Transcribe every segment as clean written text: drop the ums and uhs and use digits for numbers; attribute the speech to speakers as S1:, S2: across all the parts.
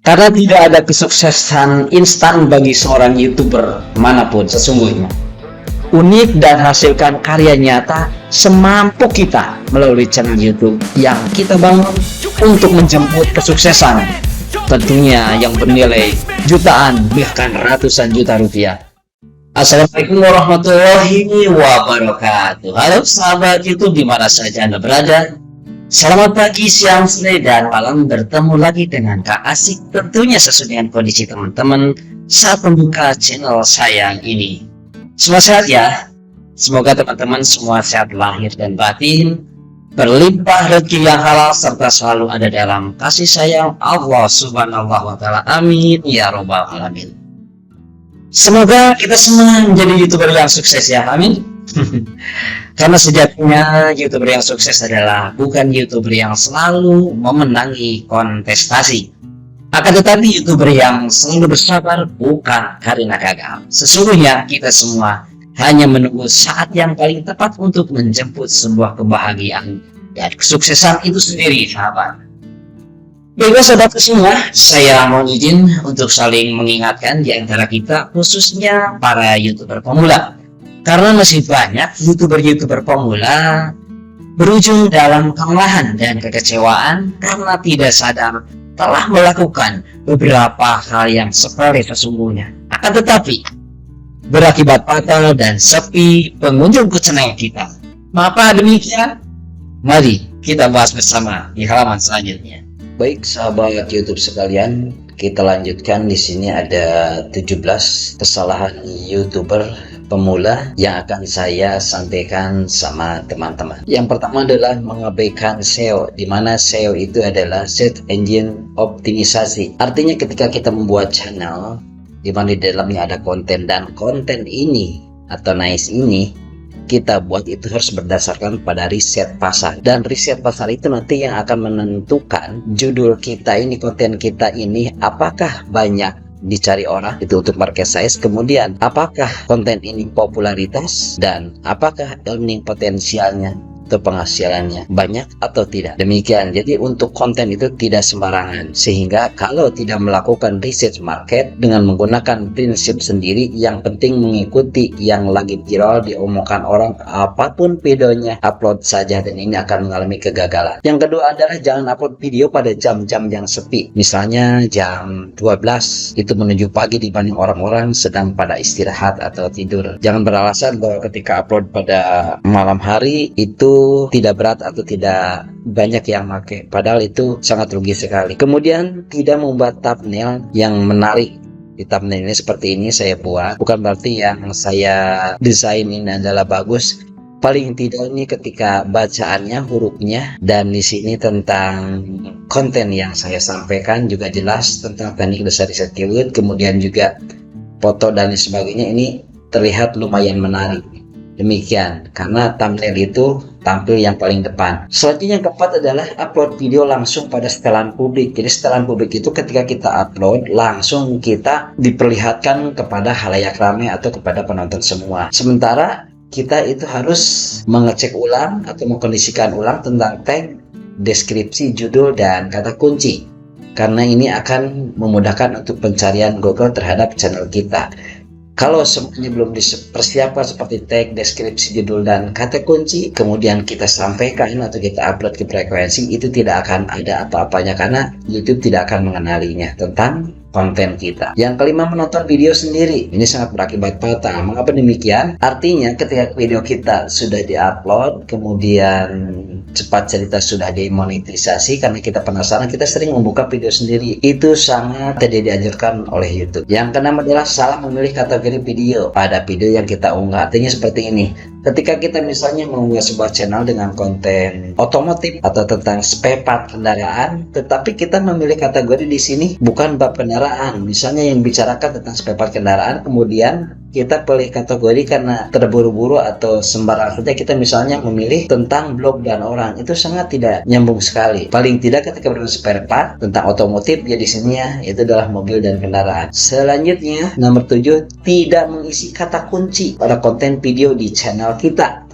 S1: Karena tidak ada kesuksesan instan bagi seorang YouTuber manapun sesungguhnya. Unik dan hasilkan karya nyata semampu kita melalui channel YouTube yang kita bangun untuk menjemput kesuksesan. Tentunya yang bernilai jutaan bahkan ratusan juta rupiah. Assalamualaikum warahmatullahi wabarakatuh. Halo sahabat YouTube di mana saja Anda berada. Selamat pagi, siang, sore, dan malam. Bertemu lagi dengan Kak Asik. Tentunya sesuai dengan kondisi teman-teman saat membuka channel saya ini. Semua sehat ya. Semoga teman-teman semua sehat lahir dan batin, berlimpah rezeki yang halal, serta selalu ada dalam kasih sayang Allah Subhanahu wa Ta'ala. Amin ya Rabbal Alamin. Semoga kita semua menjadi YouTuber yang sukses ya. Amin. Karena sejatinya YouTuber yang sukses adalah bukan YouTuber yang selalu memenangi kontestasi, akan tetapi YouTuber yang selalu bersabar bukan karena gagal. Sesungguhnya kita semua hanya menunggu saat yang paling tepat untuk menjemput sebuah kebahagiaan dan kesuksesan itu sendiri, sahabat. Baiklah sahabatku semua, saya mohon izin untuk saling mengingatkan di antara kita, khususnya para YouTuber pemula. Karena masih banyak YouTuber pemula berujung dalam kemalahan dan kekecewaan karena tidak sadar telah melakukan beberapa hal yang sepele sesungguhnya. Akan tetapi berakibat fatal dan sepi pengunjung ke channel kita. Mengapa demikian? Mari kita bahas bersama di halaman selanjutnya.
S2: Baik sahabat YouTube sekalian, kita lanjutkan. Di sini ada 17 kesalahan YouTuber pemula yang akan saya sampaikan sama teman-teman. Yang pertama adalah mengabaikan SEO, di mana SEO itu adalah Search Engine Optimisasi. Artinya ketika kita membuat channel di mana di dalamnya ada konten, dan konten ini atau nice ini kita buat itu harus berdasarkan pada riset pasar, dan riset pasar itu nanti yang akan menentukan judul kita ini, konten kita ini apakah banyak dicari orang itu untuk market size, kemudian apakah konten ini popularitas, dan apakah earning potensialnya atau penghasilannya banyak atau tidak. Demikian, jadi untuk konten itu tidak sembarangan, sehingga kalau tidak melakukan research market dengan menggunakan prinsip sendiri, yang penting mengikuti yang lagi viral diomongkan orang, apapun videonya upload saja, dan ini akan mengalami kegagalan. Yang kedua adalah jangan upload video pada jam-jam yang sepi, misalnya jam 12 itu menuju pagi dibanding orang-orang sedang pada istirahat atau tidur. Jangan beralasan bahwa ketika upload pada malam hari itu tidak berat atau tidak banyak yang pakai, padahal itu sangat rugi sekali. Kemudian tidak membuat thumbnail yang menarik. Di thumbnail ini seperti ini saya buat, bukan berarti yang saya desain ini adalah bagus. Paling tidak ini ketika bacaannya, hurufnya, dan di sini tentang konten yang saya sampaikan juga jelas tentang teknik dasar riset keyword, kemudian juga foto dan sebagainya, ini terlihat lumayan menarik. Demikian, karena thumbnail itu tampil yang paling depan. Selanjutnya yang keempat adalah upload video langsung pada setelan publik. Jadi setelan publik itu ketika kita upload langsung kita diperlihatkan kepada halayak ramai atau kepada penonton semua. Sementara kita itu harus mengecek ulang atau mengkondisikan ulang tentang tag, deskripsi, judul, dan kata kunci, karena ini akan memudahkan untuk pencarian Google terhadap channel kita. Kalau semuanya belum dipersiapkan seperti tag, deskripsi, judul, dan kata kunci, kemudian kita sampaikan atau kita upload ke frekuensi, itu tidak akan ada apa-apanya karena YouTube tidak akan mengenalinya tentang konten kita. Yang kelima, menonton video sendiri. Ini sangat berakibat fatal. Mengapa demikian? Artinya ketika video kita sudah diupload, kemudian cepat cerita sudah dimonetisasi karena kita penasaran, kita sering membuka video sendiri. Itu sangat tidak dianjurkan oleh YouTube. Yang keenam adalah salah memilih kategori video pada video yang kita unggah. Artinya seperti ini. Ketika kita misalnya mengunggah sebuah channel dengan konten otomotif atau tentang spare part kendaraan, tetapi kita memilih kategori di sini bukan bab kendaraan, misalnya yang bicarakan tentang spare part kendaraan, kemudian kita pilih kategori karena terburu-buru atau sembarang saja kita misalnya memilih tentang blog dan orang, itu sangat tidak nyambung sekali. Paling tidak ketika berbicara spare part tentang otomotif, ya di sini ya itu adalah mobil dan kendaraan. Selanjutnya nomor 7, tidak mengisi kata kunci pada konten video di channel kita.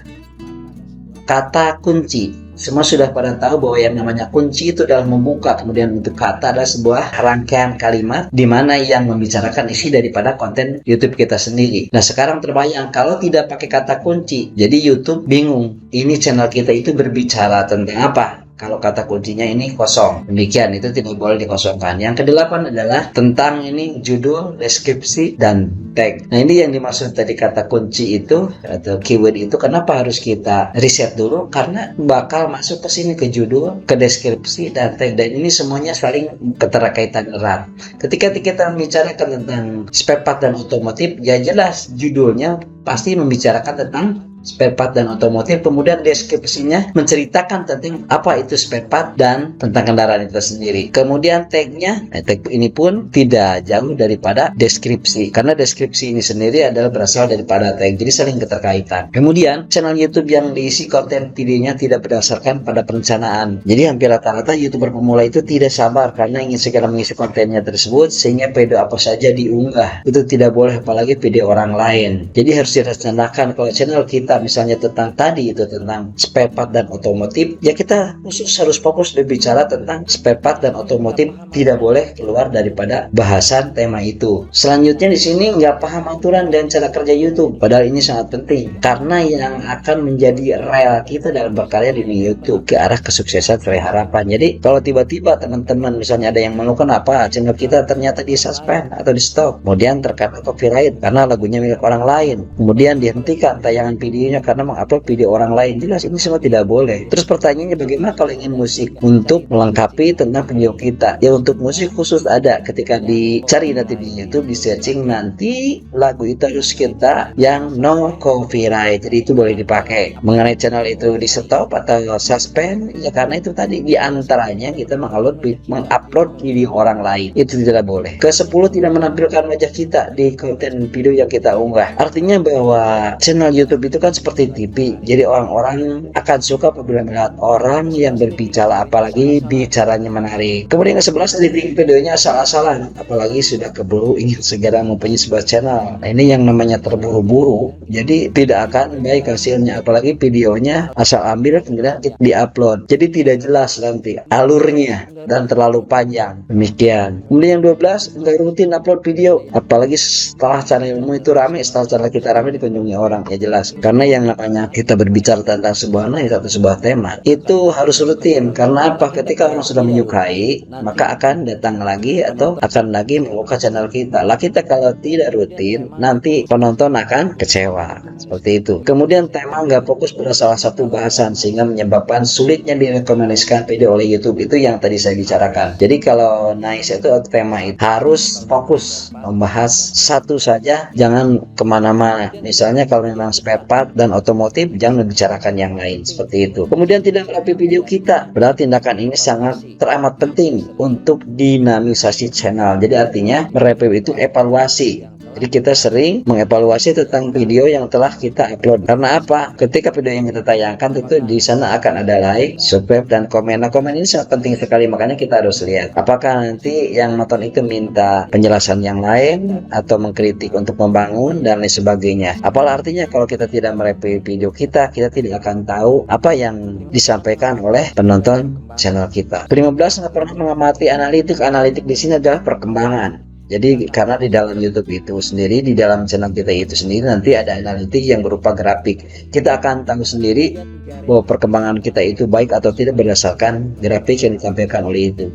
S2: Kata kunci Semua sudah pada tahu bahwa yang namanya kunci itu adalah membuka, kemudian untuk kata adalah sebuah rangkaian kalimat di mana yang membicarakan isi daripada konten YouTube kita sendiri. Nah, sekarang terbayang kalau tidak pakai kata kunci, jadi YouTube bingung. Ini channel kita itu berbicara tentang apa? Kalau kata kuncinya ini kosong, demikian itu tidak boleh dikosongkan. Yang kedelapan adalah tentang ini judul, deskripsi, dan tag. Nah, ini yang dimaksud tadi kata kunci itu atau keyword itu. Kenapa harus kita riset dulu? Karena bakal masuk ke sini, ke judul, ke deskripsi, dan tag. Dan ini semuanya saling keterkaitan erat. Ketika kita membicarakan tentang spare part dan otomotif, ya jelas judulnya pasti membicarakan tentang spare part dan otomotif, kemudian deskripsinya menceritakan tentang apa itu spare part dan tentang kendaraan itu sendiri. Kemudian tagnya, tag ini pun tidak jauh daripada deskripsi, karena deskripsi ini sendiri adalah berasal daripada tag, jadi saling keterkaitan. Kemudian channel YouTube yang diisi konten videonya tidak berdasarkan pada perencanaan, jadi hampir rata-rata YouTuber pemula itu tidak sabar karena ingin segera mengisi kontennya tersebut, sehingga video apa saja diunggah. Itu tidak boleh, apalagi video orang lain. Jadi harus direncanakan. Kalau channel kita misalnya tentang tadi itu tentang spare part dan otomotif, ya kita khusus harus fokus berbicara tentang spare part dan otomotif, tidak boleh keluar daripada bahasan tema itu. Selanjutnya di sini nggak paham aturan dan cara kerja YouTube, padahal ini sangat penting karena yang akan menjadi rel kita dalam berkarya di YouTube ke arah kesuksesan sesuai harapan. Jadi kalau tiba-tiba teman-teman misalnya ada yang mengeluhkan apa channel kita ternyata di suspend atau di stop, kemudian terkena copyright karena lagunya milik orang lain, kemudian dihentikan tayangan video karena mengupload video orang lain, jelas ini semua tidak boleh. Terus pertanyaannya, bagaimana kalau ingin musik untuk melengkapi tentang video kita? Ya, untuk musik khusus ada, ketika dicari nanti di YouTube, di searching nanti lagu itu harus kita yang no copyright, jadi itu boleh dipakai. Mengenai channel itu di stop atau suspend, ya karena itu tadi diantaranya kita mengupload video orang lain, itu tidak boleh. Ke-10, tidak menampilkan wajah kita di konten video yang kita unggah. Artinya bahwa channel YouTube itu kan seperti TV, jadi orang-orang akan suka apabila melihat orang yang berbicara, apalagi bicaranya menarik. Kemudian ke-11, editing videonya asal-asalan, apalagi sudah keburu ingin segera mempunyai sebuah channel. Nah, ini yang namanya terburu-buru, jadi tidak akan baik hasilnya, apalagi videonya asal ambil kemudian diupload, jadi tidak jelas nanti alurnya dan terlalu panjang. Demikian. Kemudian yang 12, nggak rutin upload video, apalagi setelah channelmu itu rame, setelah channel kita rame dikunjungi orang, ya jelas. Karena yang namanya kita berbicara tentang sebuah atau sebuah tema itu harus rutin. Karena apa? Ketika orang sudah menyukai, maka akan datang lagi atau akan lagi membuka channel kita. Lah, kita kalau tidak rutin, nanti penonton akan kecewa. Seperti itu. Kemudian tema nggak fokus pada salah satu bahasan, sehingga menyebabkan sulitnya direkomendasikan video oleh YouTube. Itu yang tadi saya bicarakan. Jadi kalau nice itu tema itu harus fokus membahas satu saja, jangan kemana-mana. Misalnya kalau memang spare part dan otomotif, jangan membicarakan yang lain, seperti itu. Kemudian tidak merapi video kita, padahal tindakan ini sangat teramat penting untuk dinamisasi channel. Jadi artinya merapi itu evaluasi. Jadi kita sering mengevaluasi tentang video yang telah kita upload. Karena apa? Ketika video yang kita tayangkan tentu di sana akan ada like, subscribe, dan komen. Nah, komen ini sangat penting sekali, makanya kita harus lihat apakah nanti yang nonton itu minta penjelasan yang lain atau mengkritik untuk membangun dan lain sebagainya. Apalah artinya kalau kita tidak mereview video kita tidak akan tahu apa yang disampaikan oleh penonton channel kita. 15, nggak pernah mengamati analitik. Analitik di sini adalah perkembangan. Jadi karena di dalam YouTube itu sendiri, di dalam channel kita itu sendiri nanti ada analitik yang berupa grafik. Kita akan tahu sendiri bahwa perkembangan kita itu baik atau tidak berdasarkan grafik yang ditampilkan oleh itu.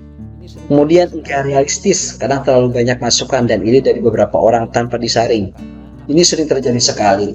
S2: Kemudian nggak realistis, kadang terlalu banyak masukan dan ide dari beberapa orang tanpa disaring. Ini sering terjadi sekali.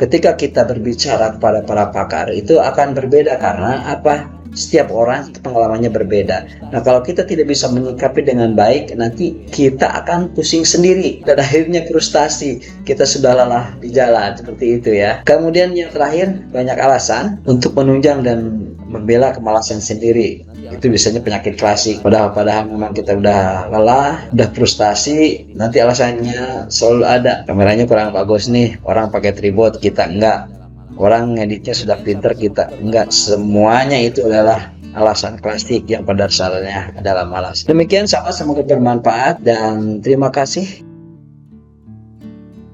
S2: Ketika kita berbicara kepada para pakar, itu akan berbeda karena apa? Setiap orang pengalamannya berbeda. Nah, kalau kita tidak bisa menyikapi dengan baik, nanti kita akan pusing sendiri dan akhirnya frustasi. Kita sudah lelah di jalan, seperti itu ya. Kemudian yang terakhir, banyak alasan untuk menunjang dan membela kemalasan sendiri. Itu biasanya penyakit klasik. Padahal memang kita udah lelah, udah frustasi, nanti alasannya selalu ada. Kameranya kurang bagus nih, orang pakai tripod, kita enggak. Orang ngeditnya sudah pinter, kita enggak. Semuanya itu adalah alasan klasik yang pada dasarnya adalah malas. Demikian, semoga bermanfaat dan terima kasih.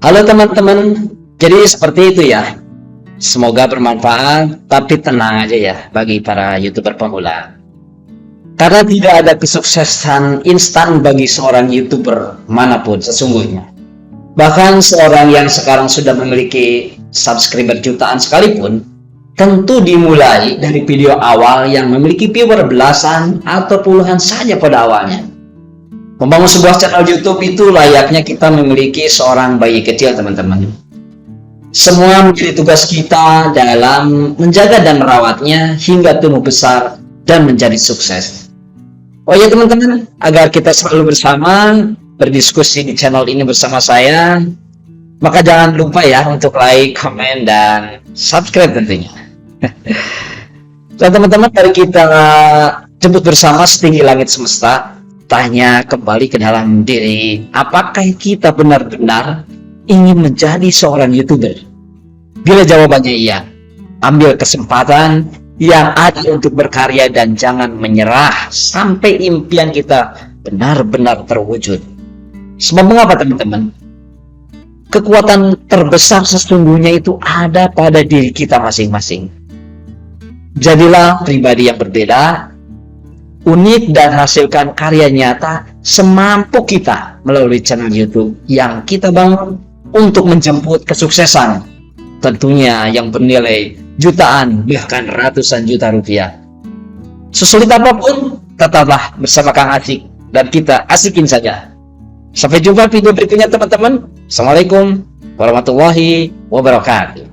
S1: Halo teman-teman, jadi seperti itu ya. Semoga bermanfaat, tapi tenang aja ya bagi para YouTuber pemula. Karena tidak ada kesuksesan instan bagi seorang YouTuber manapun sesungguhnya. Bahkan seorang yang sekarang sudah memiliki subscriber jutaan sekalipun, tentu dimulai dari video awal yang memiliki viewer belasan atau puluhan saja pada awalnya. Membangun sebuah channel YouTube itu layaknya kita memiliki seorang bayi kecil, teman-teman. Semua menjadi tugas kita dalam menjaga dan merawatnya hingga tumbuh besar dan menjadi sukses. Oh ya teman-teman, agar kita selalu bersama berdiskusi di channel ini bersama saya, maka jangan lupa ya untuk like, komen, dan subscribe tentunya. Dan teman-teman, mari kita jemput bersama setinggi langit semesta, tanya kembali ke dalam diri, apakah kita benar-benar ingin menjadi seorang YouTuber? Bila jawabannya iya, ambil kesempatan yang ada untuk berkarya dan jangan menyerah sampai impian kita benar-benar terwujud. Sebab mengapa teman-teman? Kekuatan terbesar sesungguhnya itu ada pada diri kita masing-masing. Jadilah pribadi yang berbeda, unik, dan hasilkan karya nyata semampu kita melalui channel YouTube yang kita bangun untuk menjemput kesuksesan, tentunya yang bernilai jutaan bahkan ratusan juta rupiah. Sesulit apapun, tetaplah bersama Kang Asik dan kita asikin saja. Sampai jumpa video berikutnya teman-teman. Assalamualaikum warahmatullahi wabarakatuh.